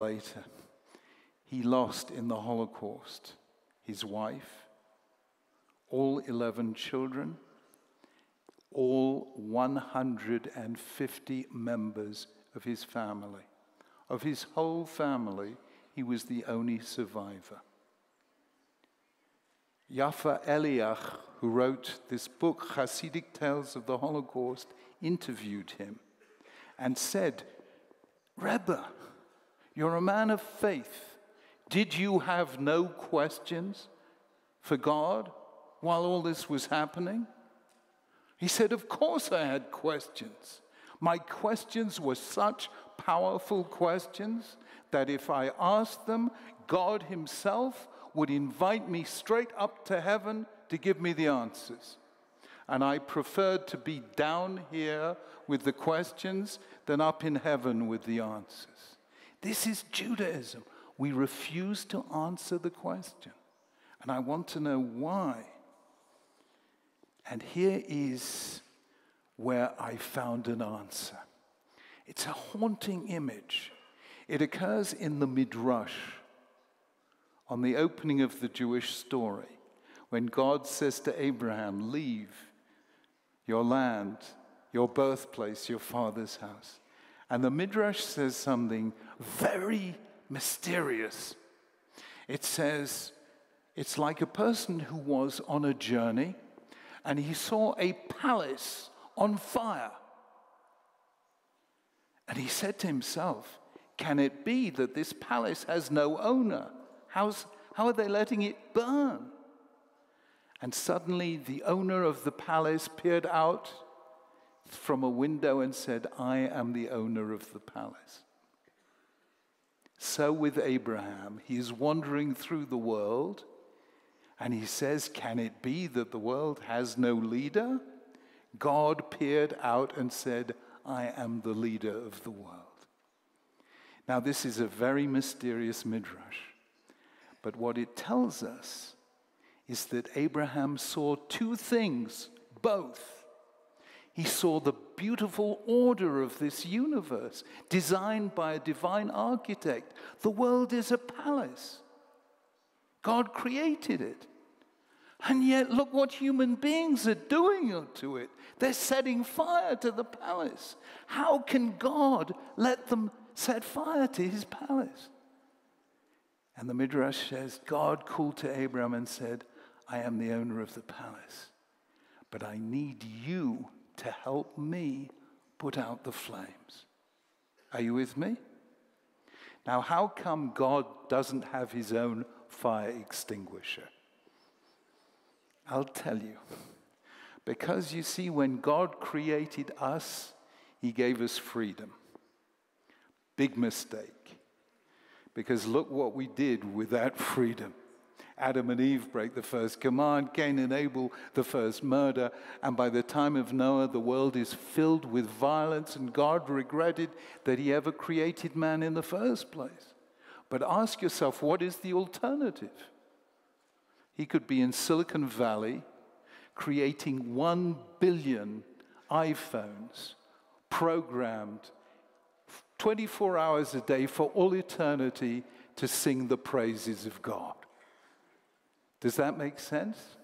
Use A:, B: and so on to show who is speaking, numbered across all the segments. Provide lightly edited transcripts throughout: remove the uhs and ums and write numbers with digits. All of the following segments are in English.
A: later, he lost in the Holocaust his wife, all 11 children, all 150 members of his family. Of his whole family, he was the only survivor. Yafa Eliach, who wrote this book, Hasidic Tales of the Holocaust, interviewed him and said, "Rebbe, you're a man of faith. Did you have no questions for God while all this was happening?" He said, "Of course I had questions. My questions were such powerful questions that if I asked them, God himself would invite me straight up to heaven to give me the answers. And I preferred to be down here with the questions than up in heaven with the answers." This is Judaism. We refuse to answer the question. And I want to know why. And here is where I found an answer. It's a haunting image. It occurs in the Midrash, on the opening of the Jewish story, when God says to Abraham, "Leave your land, your birthplace, your father's house." And the Midrash says something very mysterious. It says, it's like a person who was on a journey and he saw a palace on fire. And he said to himself, "Can it be that this palace has no owner? How are they letting it burn?" And suddenly the owner of the palace peered out from a window and said, "I am the owner of the palace." So with Abraham, he is wandering through the world and he says, "Can it be that the world has no leader?" God peered out and said, "I am the leader of the world." Now this is a very mysterious midrash, but what it tells us is that Abraham saw two things, both. He saw the beautiful order of this universe, designed by a divine architect. The world is a palace. God created it. And yet, look what human beings are doing to it. They're setting fire to the palace. How can God let them set fire to his palace? And the Midrash says, God called to Abraham and said, "I am the owner of the palace, but I need you to help me put out the flames." Are you with me? Now, how come God doesn't have his own fire extinguisher? I'll tell you. Because you see, when God created us, he gave us freedom. Big mistake. Because look what we did with that freedom. Adam and Eve break the first command, Cain and Abel the first murder, and by the time of Noah, the world is filled with violence, and God regretted that he ever created man in the first place. But ask yourself, what is the alternative? He could be in Silicon Valley creating 1 billion iPhones programmed 24 hours a day for all eternity to sing the praises of God. Does that make sense?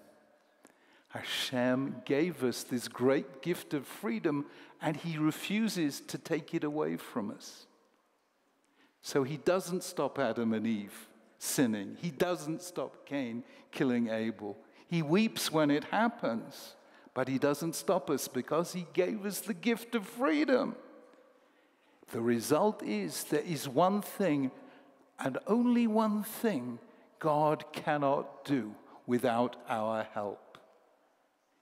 A: Hashem gave us this great gift of freedom, and he refuses to take it away from us. So he doesn't stop Adam and Eve sinning. He doesn't stop Cain killing Abel. He weeps when it happens, but he doesn't stop us because he gave us the gift of freedom. The result is there is one thing, and only one thing, God cannot do without our help.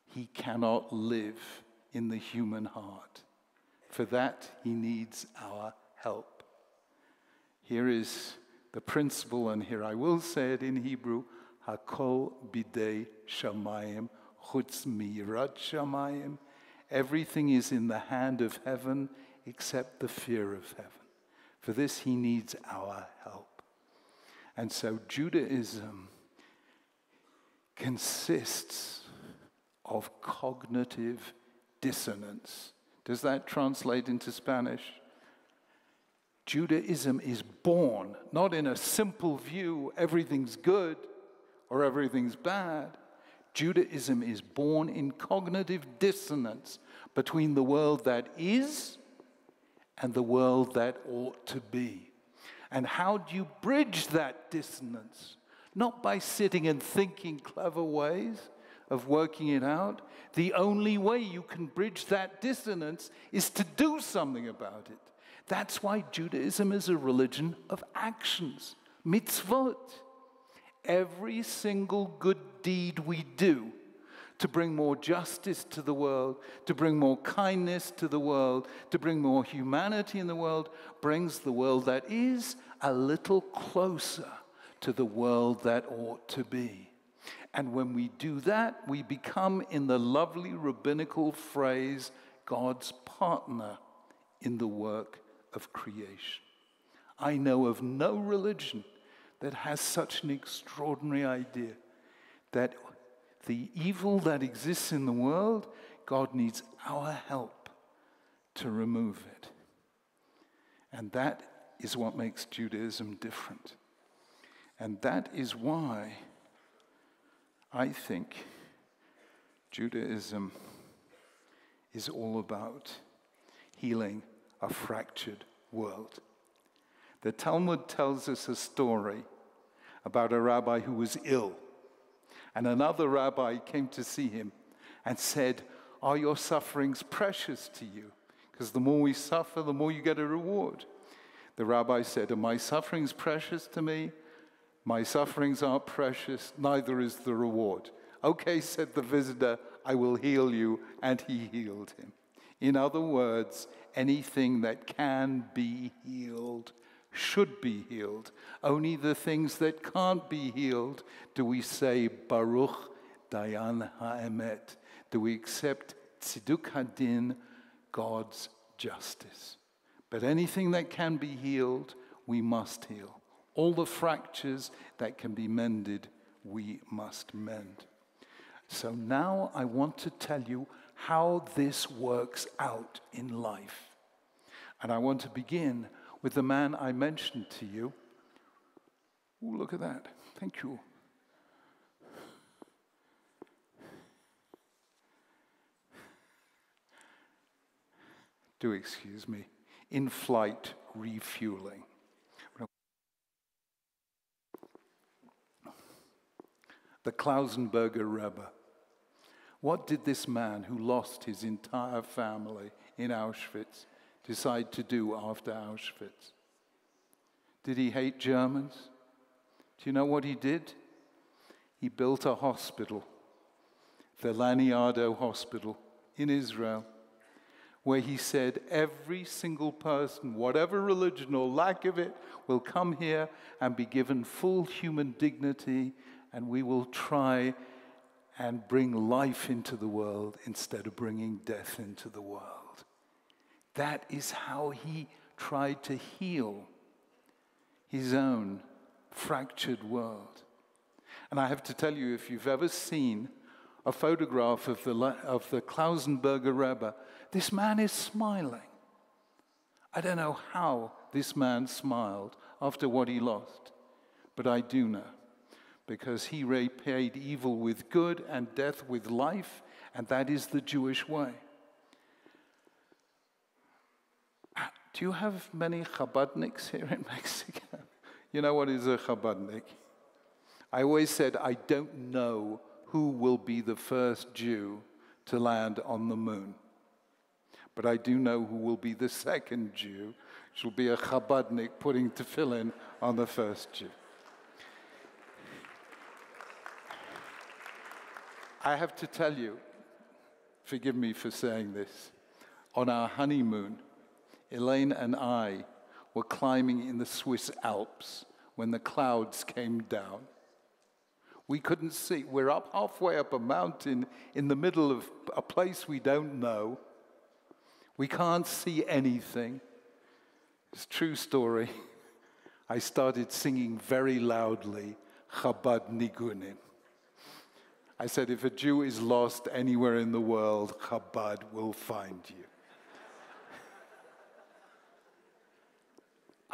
A: He cannot live in the human heart. For that, he needs our help. Here is the principle, and here I will say it in Hebrew, Hakol bidei shamayim, chutz mirat shamayim. Everything is in the hand of heaven except the fear of heaven. For this, he needs our help. And so Judaism consists of cognitive dissonance. Does that translate into Spanish? Judaism is born not in a simple view, everything's good or everything's bad. Judaism is born in cognitive dissonance between the world that is and the world that ought to be. And how do you bridge that dissonance? Not by sitting and thinking clever ways of working it out. The only way you can bridge that dissonance is to do something about it. That's why Judaism is a religion of actions, mitzvot. Every single good deed we do to bring more justice to the world, to bring more kindness to the world, to bring more humanity in the world, brings the world that is a little closer to the world that ought to be. And when we do that, we become, in the lovely rabbinical phrase, God's partner in the work of creation. I know of no religion that has such an extraordinary idea that the evil that exists in the world, God needs our help to remove it. And that is what makes Judaism different. And that is why I think Judaism is all about healing a fractured world. The Talmud tells us a story about a rabbi who was ill. And another rabbi came to see him and said, "Are your sufferings precious to you? Because the more we suffer, the more you get a reward." The rabbi said, "Are my sufferings precious to me? My sufferings aren't precious, neither is the reward." "Okay," said the visitor, "I will heal you." And he healed him. In other words, anything that can be healed should be healed. Only the things that can't be healed do we say, Baruch Dayan Ha'emet. Do we accept Tziduk Hadin, God's justice? But anything that can be healed, we must heal. All the fractures that can be mended, we must mend. So now I want to tell you how this works out in life. And I want to begin with the man I mentioned to you. Ooh, look at that. Thank you. Do excuse me. In-flight refueling. The Klausenberger Rebbe. What did this man who lost his entire family in Auschwitz decide to do after Auschwitz? Did he hate Germans? Do you know what he did? He built a hospital, the Laniado Hospital in Israel, where he said every single person, whatever religion or lack of it, will come here and be given full human dignity, and we will try and bring life into the world instead of bringing death into the world. That is how he tried to heal his own fractured world. And I have to tell you, if you've ever seen a photograph of the Klausenberger Rebbe, this man is smiling. I don't know how this man smiled after what he lost, but I do know, because he repaid evil with good and death with life, and that is the Jewish way. Do you have many Chabadniks here in Mexico? You know what is a Chabadnik? I always said, I don't know who will be the first Jew to land on the moon. But I do know who will be the second Jew, which will be a Chabadnik putting tefillin on the first Jew. I have to tell you, forgive me for saying this, on our honeymoon, Elaine and I were climbing in the Swiss Alps when the clouds came down. We couldn't see. We're up halfway up a mountain in the middle of a place we don't know. We can't see anything. It's a true story. I started singing very loudly, Chabad Nigunim. I said, if a Jew is lost anywhere in the world, Chabad will find you.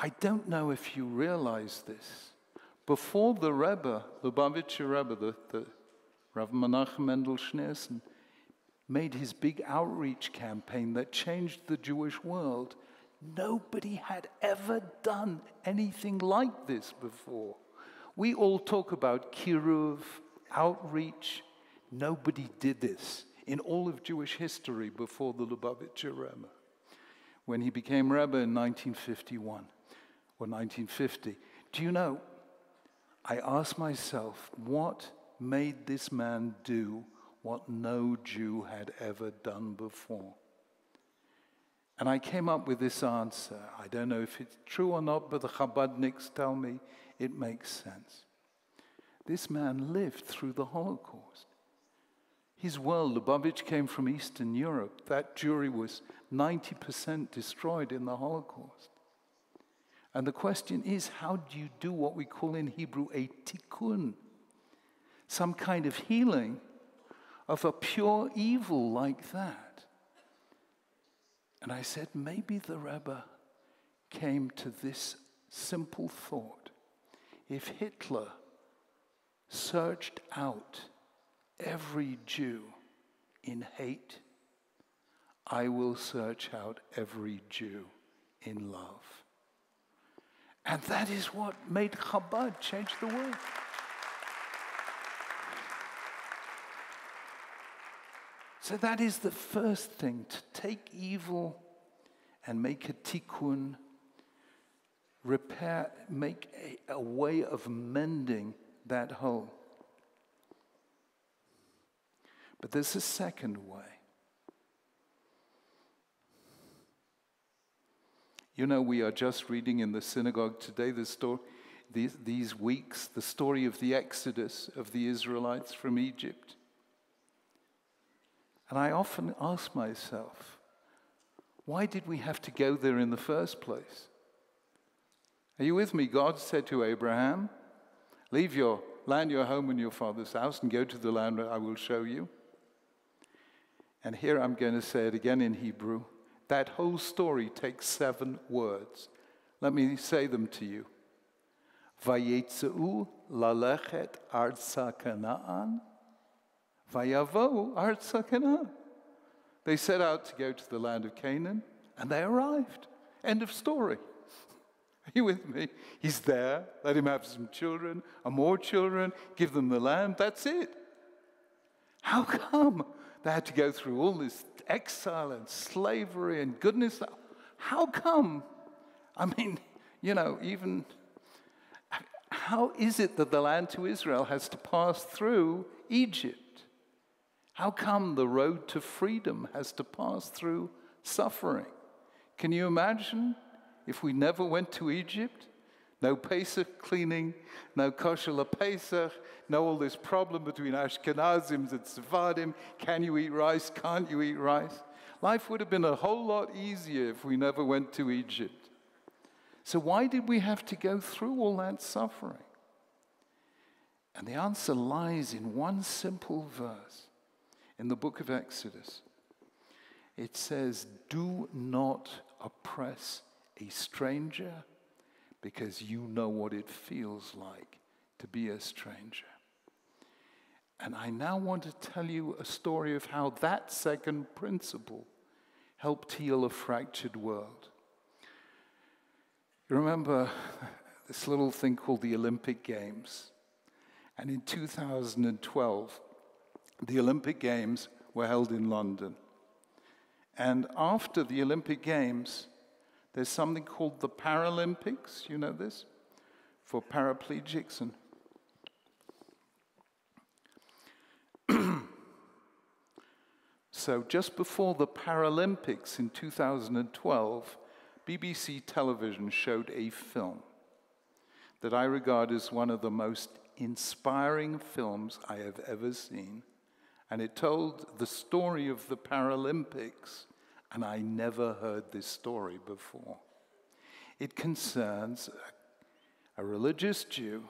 A: I don't know if you realize this. Before the Rebbe, Lubavitcher Rebbe, the Rav Menachem Mendel Schneerson, made his big outreach campaign that changed the Jewish world, nobody had ever done anything like this before. We all talk about kiruv, outreach. Nobody did this in all of Jewish history before the Lubavitcher Rebbe. When he became Rebbe in 1951 or 1950, do you know, I asked myself, what made this man do what no Jew had ever done before? And I came up with this answer. I don't know if it's true or not, but the Chabadniks tell me it makes sense. This man lived through the Holocaust. His world, Lubavitch came from Eastern Europe. That Jewry was 90% destroyed in the Holocaust. And the question is, how do you do what we call in Hebrew a tikkun? Some kind of healing of a pure evil like that. And I said, maybe the Rebbe came to this simple thought. If Hitler searched out every Jew in hate, I will search out every Jew in love. And that is what made Chabad change the world. So that is the first thing, to take evil and make a tikkun, repair, make a way of mending that hole. But there's a second way. You know, we are just reading in the synagogue today these weeks, the story of the Exodus of the Israelites from Egypt. And I often ask myself, why did we have to go there in the first place? Are you with me? God said to Abraham, leave your land, your home, and your father's house, and go to the land I will show you. And here I'm going to say it again in Hebrew. That whole story takes 7 words. Let me say them to you. Vayetzeu lalechet artsa Kanaan, vayavo artsa Kanaan. They set out to go to the land of Canaan, and they arrived. End of story. Are you with me? He's there. Let him have some children, or more children, give them the land. That's it. How come they had to go through all this exile and slavery and goodness? How come? I mean, you know, even how is it that the land to Israel has to pass through Egypt? How come the road to freedom has to pass through suffering? Can you imagine if we never went to Egypt? No Pesach cleaning, no kosher Pesach, no all this problem between Ashkenazim and Sephardim. Can you eat rice? Can't you eat rice? Life would have been a whole lot easier if we never went to Egypt. So why did we have to go through all that suffering? And the answer lies in one simple verse in the book of Exodus. It says, do not oppress a stranger, because you know what it feels like to be a stranger. And I now want to tell you a story of how that second principle helped heal a fractured world. You remember this little thing called the Olympic Games? And in 2012, the Olympic Games were held in London. And after the Olympic Games, there's something called the Paralympics, you know this? For paraplegics. And so just before the Paralympics in 2012, BBC television showed a film that I regard as one of the most inspiring films I have ever seen. And it told the story of the Paralympics. And I never heard this story before. It concerns a religious Jew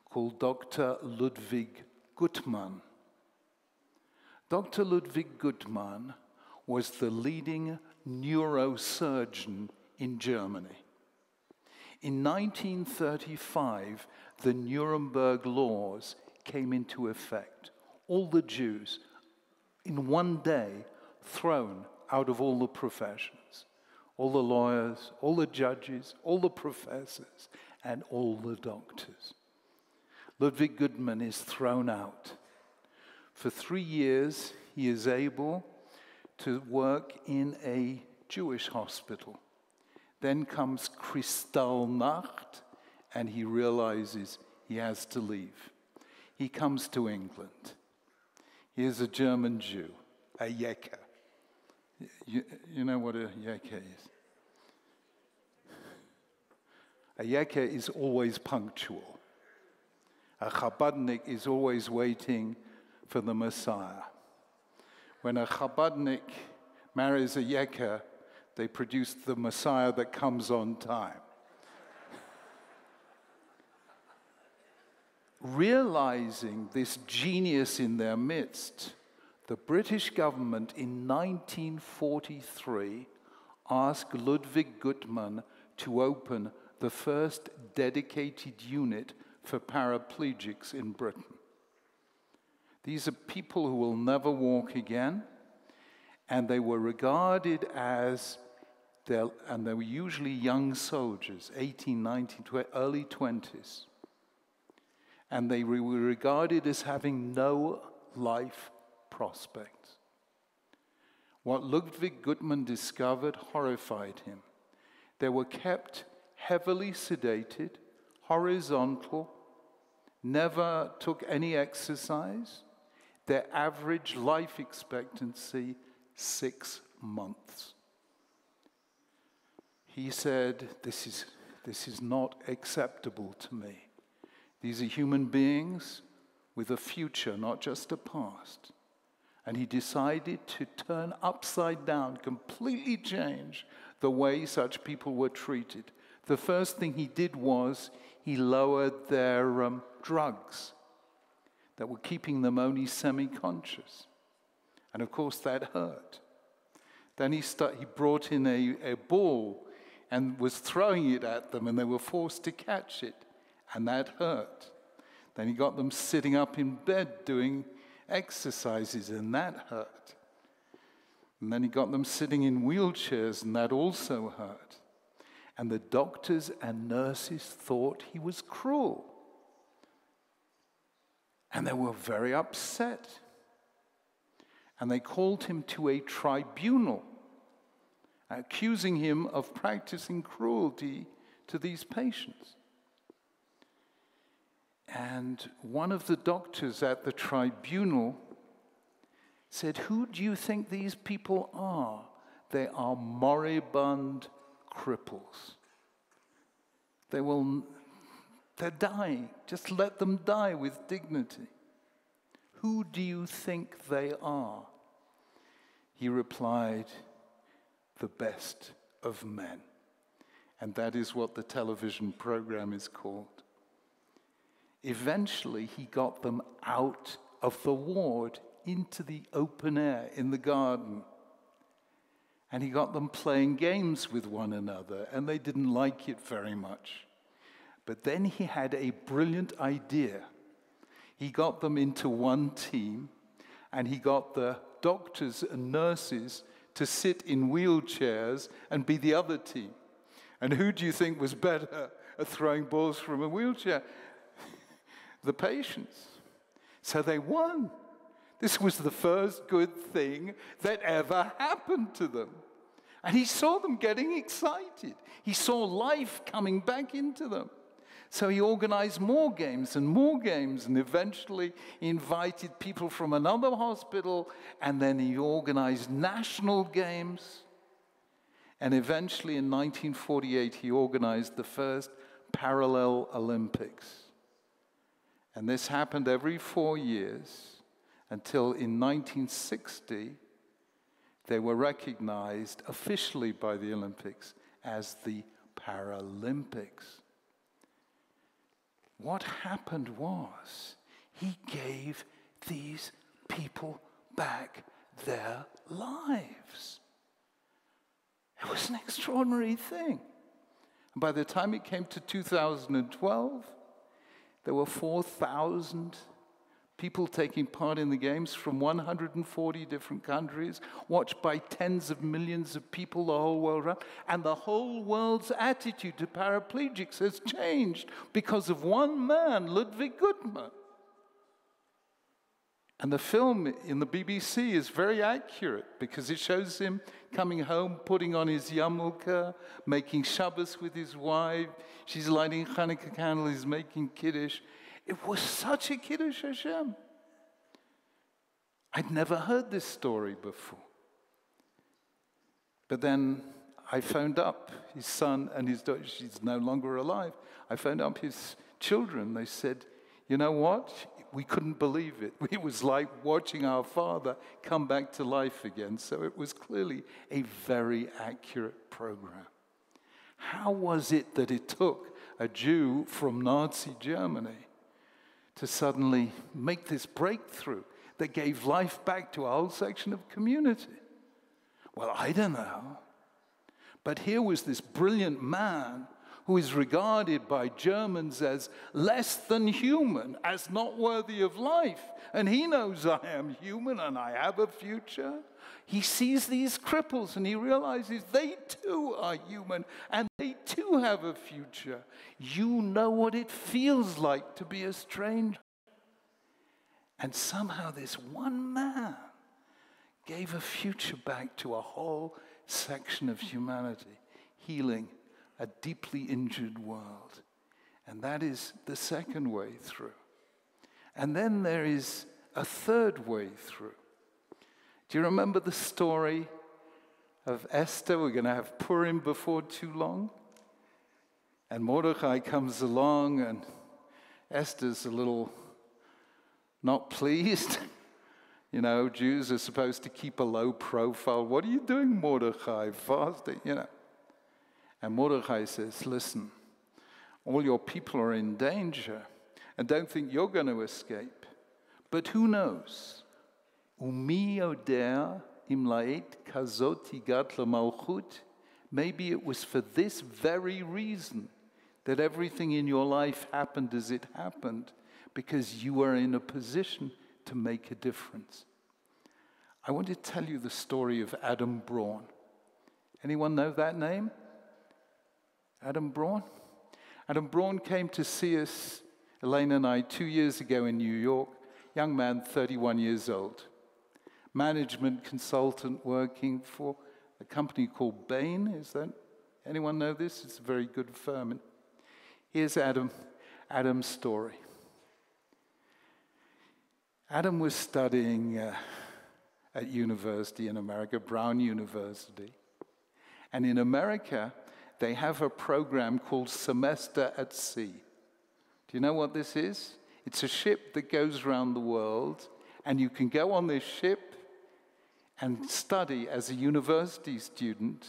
A: called Dr. Ludwig Guttmann. Dr. Ludwig Guttmann was the leading neurosurgeon in Germany. In 1935, the Nuremberg laws came into effect. All the Jews, in one day, thrown out of all the professions. All the lawyers, all the judges, all the professors, and all the doctors. Ludwig Guttmann is thrown out. For 3 years, he is able to work in a Jewish hospital. Then comes Kristallnacht, and he realizes he has to leave. He comes to England. He is a German Jew, a Yekke. You know what a Yekke is? A Yekke is always punctual. A Chabadnik is always waiting for the Messiah. When a Chabadnik marries a Yekke, they produce the Messiah that comes on time. Realizing this genius in their midst, the British government in 1943 asked Ludwig Guttmann to open the first dedicated unit for paraplegics in Britain. These are people who will never walk again, and they were regarded as, and they were usually young soldiers, 18, 19, early 20s. And they were regarded as having no life prospects. What Ludwig Guttmann discovered horrified him. They were kept heavily sedated, horizontal, never took any exercise. Their average life expectancy, 6 months. He said, this is not acceptable to me. These are human beings with a future, not just a past. And he decided to turn upside down, completely change the way such people were treated. The first thing he did was he lowered their drugs that were keeping them only semi-conscious. And of course that hurt. Then he brought in a ball and was throwing it at them, and they were forced to catch it. And that hurt. Then he got them sitting up in bed doing exercises, and that hurt. And then he got them sitting in wheelchairs, and that also hurt. And the doctors and nurses thought he was cruel. And they were very upset. And they called him to a tribunal, accusing him of practicing cruelty to these patients. And one of the doctors at the tribunal said, "Who do you think these people are? They are moribund cripples. They're dying. Just let them die with dignity. Who do you think they are?" He replied, "The best of men." And that is what the television program is called. Eventually, he got them out of the ward into the open air in the garden. And he got them playing games with one another, and they didn't like it very much. But then he had a brilliant idea. He got them into one team, and he got the doctors and nurses to sit in wheelchairs and be the other team. And who do you think was better at throwing balls from a wheelchair? The patients. So they won. This was the first good thing that ever happened to them. And he saw them getting excited. He saw life coming back into them. So he organized more games, and eventually he invited people from another hospital, and then he organized national games. And eventually in 1948, he organized the first parallel Olympics. And this happened every 4 years until in 1960, they were recognized officially by the Olympics as the Paralympics. What happened was he gave these people back their lives. It was an extraordinary thing. And by the time it came to 2012, there were 4,000 people taking part in the games from 140 different countries, watched by tens of millions of people the whole world around. And the whole world's attitude to paraplegics has changed because of one man, Ludwig Guttmann. And the film in the BBC is very accurate because it shows him coming home, putting on his yarmulke, making Shabbos with his wife. She's lighting Hanukkah candles, he's making Kiddush. It was such a Kiddush Hashem. I'd never heard this story before. But then I phoned up his son and his daughter. She's no longer alive. I phoned up his children. They said, you know what? We couldn't believe it. It was like watching our father come back to life again. So it was clearly a very accurate program. How was it that it took a Jew from Nazi Germany to suddenly make this breakthrough that gave life back to a whole section of community? Well, I don't know. But here was this brilliant man who is regarded by Germans as less than human, as not worthy of life. And he knows I am human and I have a future. He sees these cripples and he realizes they too are human and they too have a future. You know what it feels like to be a stranger. And somehow this one man gave a future back to a whole section of humanity, healing a deeply injured world. And that is the second way through. And then there is a third way through. Do you remember the story of Esther? We're going to have Purim before too long. And Mordechai comes along and Esther's a little not pleased. You know, Jews are supposed to keep a low profile. What are you doing, Mordechai? Fasting, you know. And Mordechai says, listen, all your people are in danger and don't think you're going to escape. But who knows? Umi yodea im la'et kazot higat lemalchut. Maybe it was for this very reason that everything in your life happened as it happened, because you were in a position to make a difference. I want to tell you the story of Adam Braun. Anyone know that name? Adam Braun? Adam Braun came to see us, Elaine and I, 2 years ago in New York. Young man, 31 years old. Management consultant working for a company called Bain. Is that, anyone know this? It's a very good firm. Here's Adam's story. Adam was studying at university in America, Brown University. And in America, they have a program called Semester at Sea. Do you know what this is? It's a ship that goes around the world, and you can go on this ship and study as a university student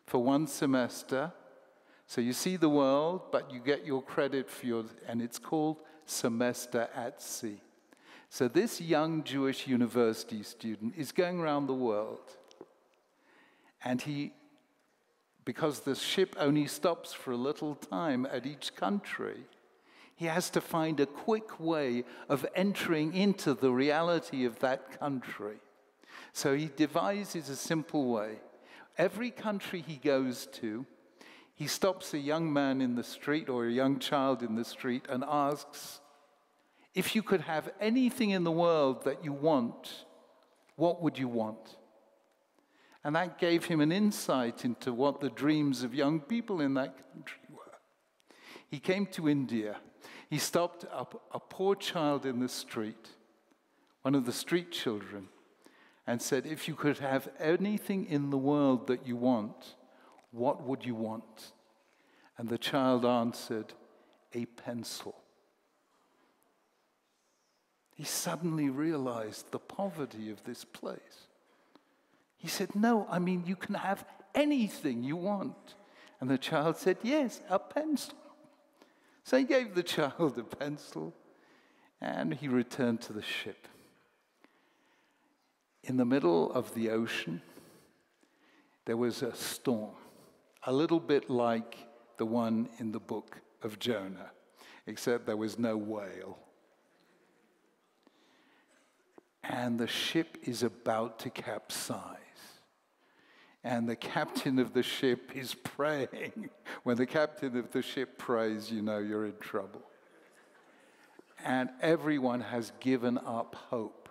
A: for 1 semester. So you see the world, but you get your credit for your, and it's called Semester at Sea. So this young Jewish university student is going around the world, and because the ship only stops for a little time at each country, he has to find a quick way of entering into the reality of that country. So he devises a simple way. Every country he goes to, he stops a young man in the street or a young child in the street and asks, if you could have anything in the world that you want, what would you want? And that gave him an insight into what the dreams of young people in that country were. He came to India. He stopped a poor child in the street, one of the street children, and said, if you could have anything in the world that you want, what would you want? And the child answered, a pencil. He suddenly realized the poverty of this place. He said, no, I mean, you can have anything you want. And the child said, yes, a pencil. So he gave the child a pencil, and he returned to the ship. In the middle of the ocean, there was a storm, a little bit like the one in the book of Jonah, except there was no whale. And the ship is about to capsize. And the captain of the ship is praying. When the captain of the ship prays, you know you're in trouble. And everyone has given up hope.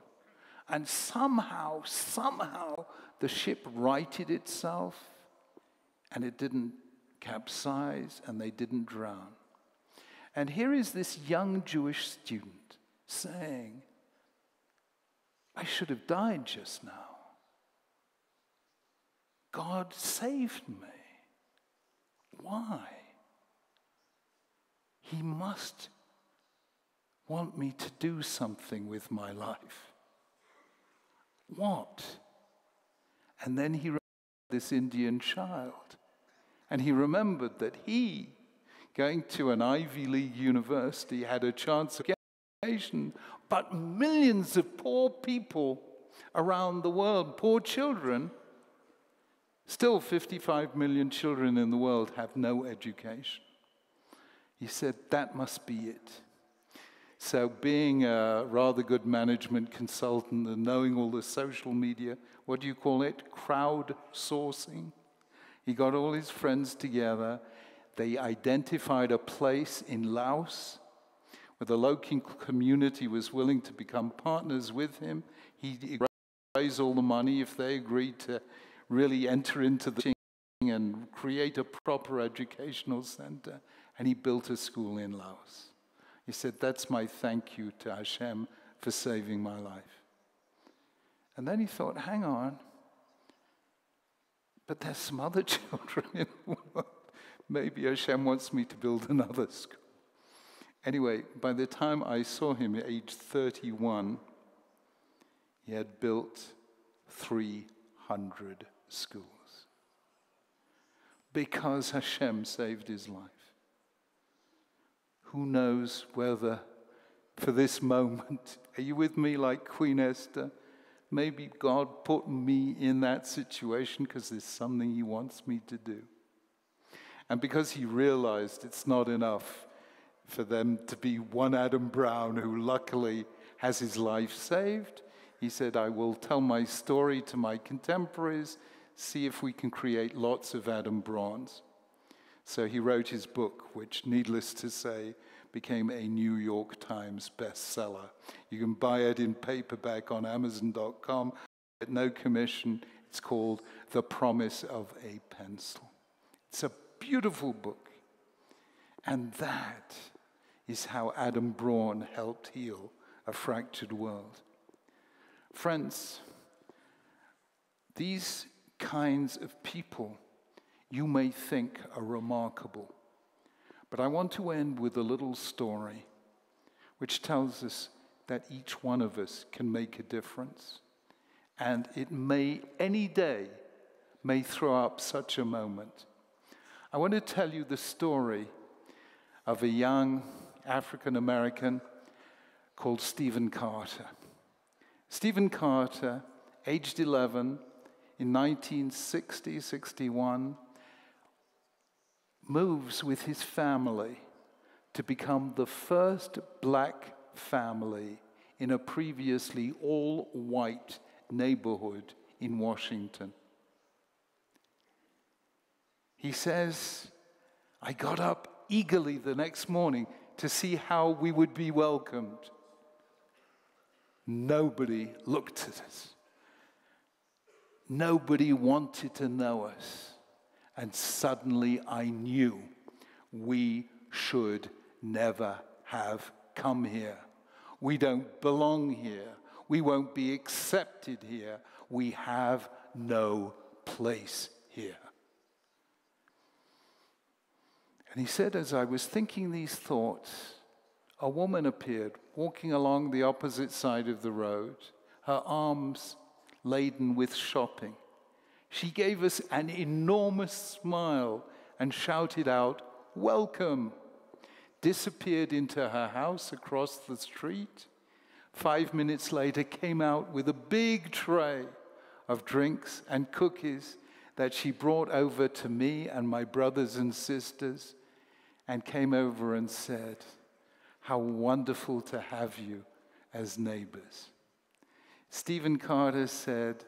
A: And somehow, the ship righted itself, and it didn't capsize, and they didn't drown. And here is this young Jewish student saying, I should have died just now. God saved me. Why? He must want me to do something with my life. What? And then he remembered this Indian child. And he remembered that he, going to an Ivy League university, had a chance of education, but millions of poor people around the world, poor children, still 55 million children in the world have no education. He said, that must be it. So being a rather good management consultant and knowing all the social media, what do you call it? Crowdsourcing. He got all his friends together. They identified a place in Laos where the local community was willing to become partners with him. He raised all the money if they agreed to really enter into the thing and create a proper educational center. And he built a school in Laos. He said, that's my thank you to Hashem for saving my life. And then he thought, hang on, but there's some other children in the world. Maybe Hashem wants me to build another school. Anyway, by the time I saw him at age 31, he had built 300 schools. Because Hashem saved his life. Who knows whether for this moment, are you with me like Queen Esther? Maybe God put me in that situation because there's something he wants me to do. And because he realized it's not enough for them to be one Adam Brown who luckily has his life saved, he said, I will tell my story to my contemporaries, see if we can create lots of Adam Browns. So he wrote his book, which, needless to say, became a New York Times bestseller. You can buy it in paperback on Amazon.com at no commission. It's called The Promise of a Pencil. It's a beautiful book. And that is how Adam Braun helped heal a fractured world. Friends, these kinds of people you may think are remarkable. But I want to end with a little story which tells us that each one of us can make a difference. And it may, any day, may throw up such a moment. I want to tell you the story of a young African-American called Stephen Carter. Stephen Carter, aged 11, in 1960-61, moves with his family to become the first black family in a previously all-white neighborhood in Washington. He says, I got up eagerly the next morning to see how we would be welcomed. Nobody looked at us. Nobody wanted to know us. And suddenly I knew we should never have come here. We don't belong here. We won't be accepted here. We have no place here. And he said, as I was thinking these thoughts, a woman appeared, walking along the opposite side of the road, her arms laden with shopping. She gave us an enormous smile and shouted out, welcome, disappeared into her house across the street. 5 minutes later, came out with a big tray of drinks and cookies that she brought over to me and my brothers and sisters. and came over and said, "How wonderful to have you as neighbors." Stephen Carter said,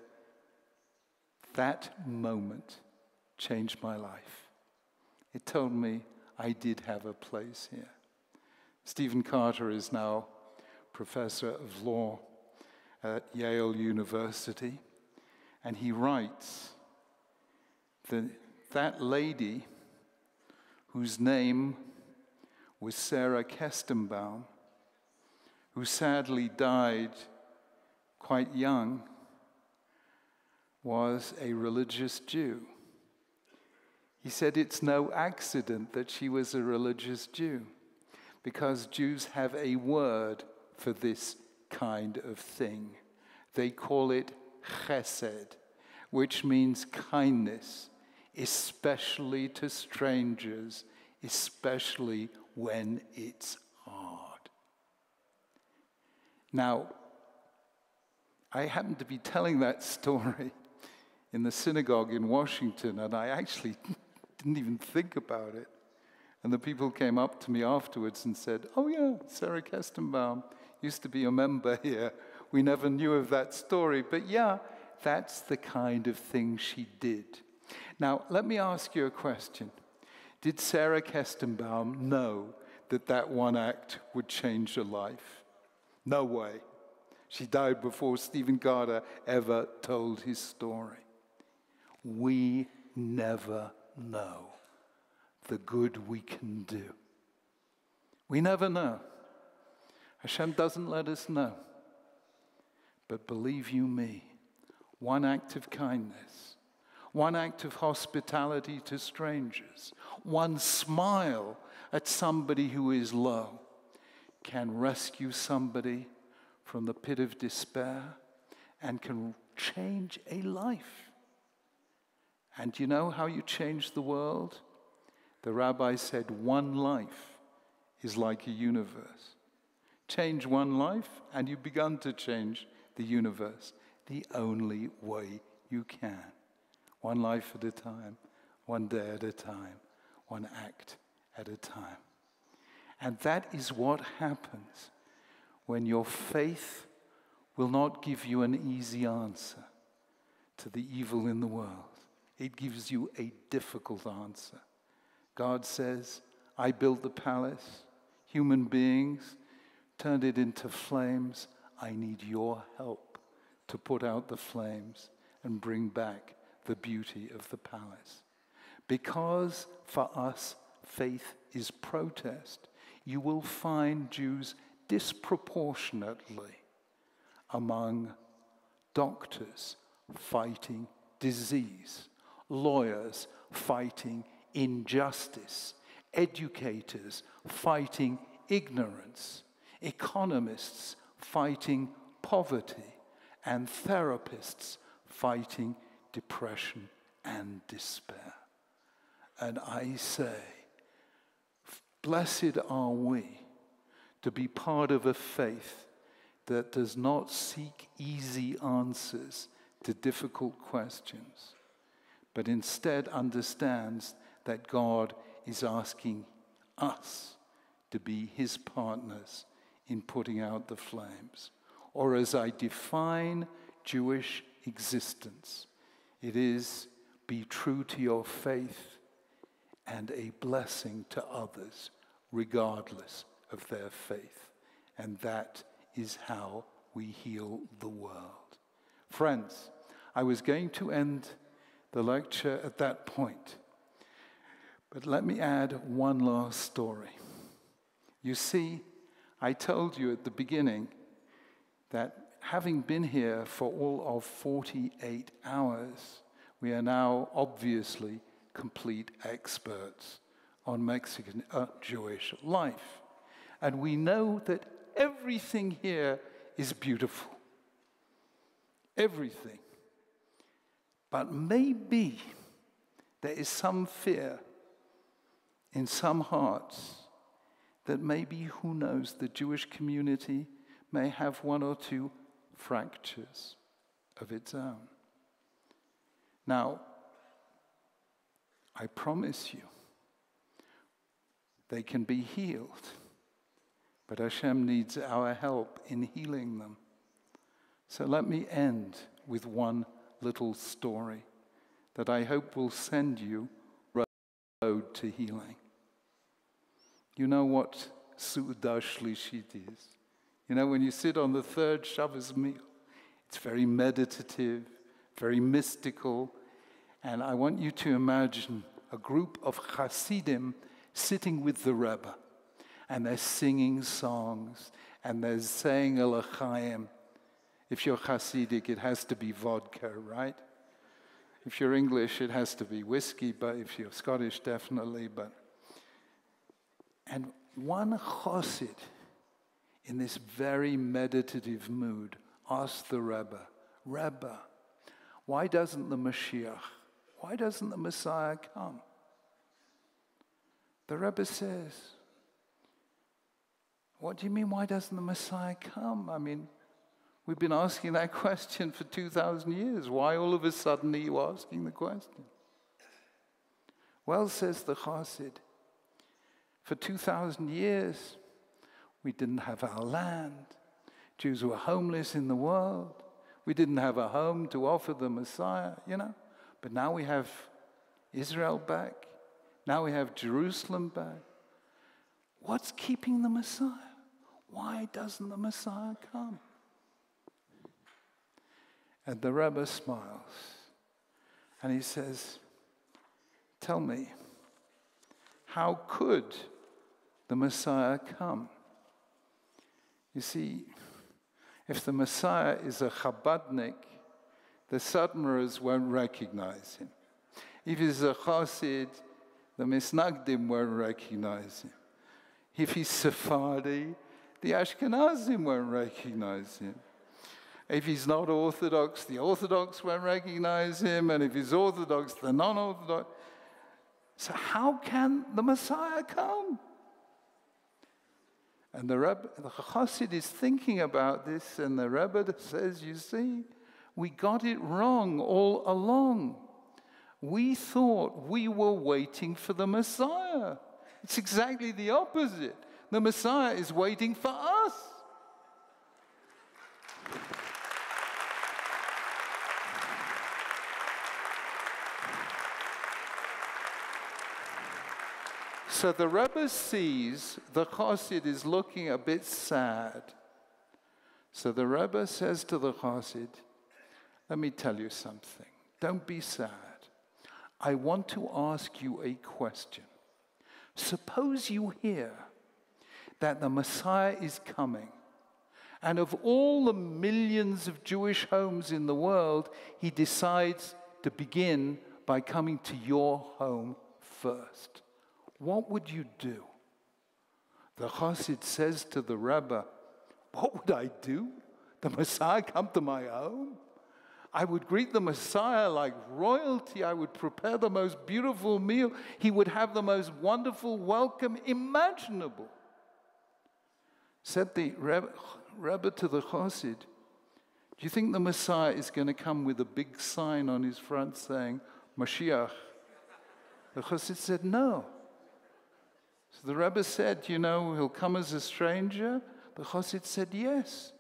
A: "That moment changed my life. It told me I did have a place here." Stephen Carter is now professor of law at Yale University, and he writes that lady whose name was Sarah Kestenbaum, who sadly died quite young, was a religious Jew. He said it's no accident that she was a religious Jew, because Jews have a word for this kind of thing. They call it chesed, which means kindness, especially to strangers, especially when it's hard. Now, I happened to be telling that story in the synagogue in Washington, and I actually didn't even think about it. And the people came up to me afterwards and said, "Oh yeah, Sarah Kestenbaum used to be a member here. We never knew of that story, but yeah, that's the kind of thing she did." Now, let me ask you a question. Did Sarah Kestenbaum know that that one act would change her life? No way. She died before Stephen Carter ever told his story. We never know the good we can do. We never know. Hashem doesn't let us know. But believe you me, one act of kindness, one act of hospitality to strangers, one smile at somebody who is low can rescue somebody from the pit of despair and can change a life. And you know how you change the world? The rabbi said, one life is like a universe. Change one life, and you've begun to change the universe the only way you can. One life at a time, one day at a time, one act at a time. And that is what happens when your faith will not give you an easy answer to the evil in the world. It gives you a difficult answer. God says, I built the palace, human beings turned it into flames. I need your help to put out the flames and bring back the beauty of the palace. Because for us, faith is protest, you will find Jews disproportionately among doctors fighting disease, lawyers fighting injustice, educators fighting ignorance, economists fighting poverty, and therapists fighting depression and despair. And I say, blessed are we to be part of a faith that does not seek easy answers to difficult questions, but instead understands that God is asking us to be his partners in putting out the flames. Or as I define Jewish existence, it is be true to your faith and a blessing to others, regardless of their faith. And that is how we heal the world. Friends, I was going to end the lecture at that point, but let me add one last story. You see, I told you at the beginning that having been here for all of 48 hours, we are now obviously complete experts on Mexican Jewish life. And we know that everything here is beautiful. Everything. But maybe there is some fear in some hearts that maybe, who knows, the Jewish community may have one or two fractures of its own. Now, I promise you, they can be healed. But Hashem needs our help in healing them. So let me end with one little story that I hope will send you road to healing. You know what Su'udah Shlishit is? You know, when you sit on the third Shabbos meal, it's very meditative, very mystical, and I want you to imagine a group of Hasidim sitting with the Rebbe, and they're singing songs, and they're saying a l'chaim. If you're Hasidic, it has to be vodka, right? If you're English, it has to be whiskey, but if you're Scottish, definitely. And one Chassid, in this very meditative mood, asked the Rebbe, why doesn't the Mashiach, why doesn't the Messiah come? The Rebbe says, what do you mean, why doesn't the Messiah come? I mean, we've been asking that question for 2,000 years. Why all of a sudden are you asking the question? Well, says the Chassid, for 2,000 years, we didn't have our land. Jews were homeless in the world. We didn't have a home to offer the Messiah, you know. But now we have Israel back. Now we have Jerusalem back. What's keeping the Messiah? Why doesn't the Messiah come? And the Rebbe smiles. And he says, tell me, how could the Messiah come? You see, if the Messiah is a Chabadnik, the Satmaras won't recognize him. If he's a Chassid, the Misnagdim won't recognize him. If he's Sephardi, the Ashkenazim won't recognize him. If he's not Orthodox, the Orthodox won't recognize him. And if he's Orthodox, the non-Orthodox. So how can the Messiah come? And the Chassid is thinking about this, and the Rebbe says, you see, we got it wrong all along. We thought we were waiting for the Messiah. It's exactly the opposite. The Messiah is waiting for us. So the Rebbe sees the Chassid is looking a bit sad. So the Rebbe says to the Chassid, let me tell you something. Don't be sad. I want to ask you a question. Suppose you hear that the Messiah is coming, and of all the millions of Jewish homes in the world, he decides to begin by coming to your home first. What would you do? The Chassid says to the Rebbe, what would I do? The Messiah come to my home? I would greet the Messiah like royalty. I would prepare the most beautiful meal. He would have the most wonderful welcome imaginable. Said the Rebbe to the Chassid, do you think the Messiah is going to come with a big sign on his front saying, Mashiach? The Chassid said, no. So the Rebbe said, you know, he'll come as a stranger? The Chassid said, yes.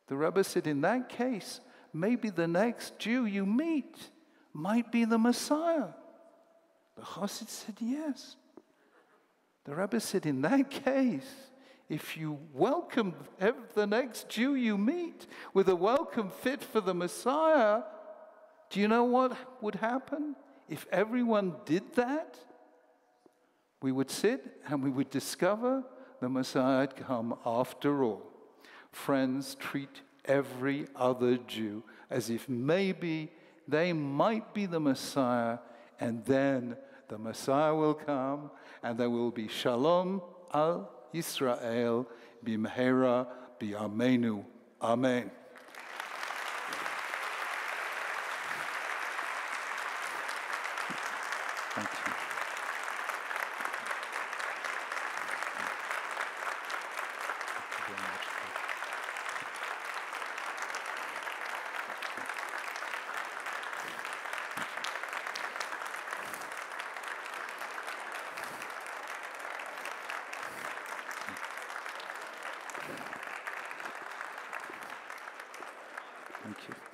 A: The Rebbe said, in that case, maybe the next Jew you meet might be the Messiah. The Chassid said, yes. The Rebbe said, in that case, if you welcome the next Jew you meet with a welcome fit for the Messiah, do you know what would happen if everyone did that? We would sit and we would discover the Messiah had come after all. Friends, treat every other Jew as if maybe they might be the Messiah, and then the Messiah will come and there will be Shalom al Yisrael b'mehera b'yameinu. Amen. Thank you. Thank you.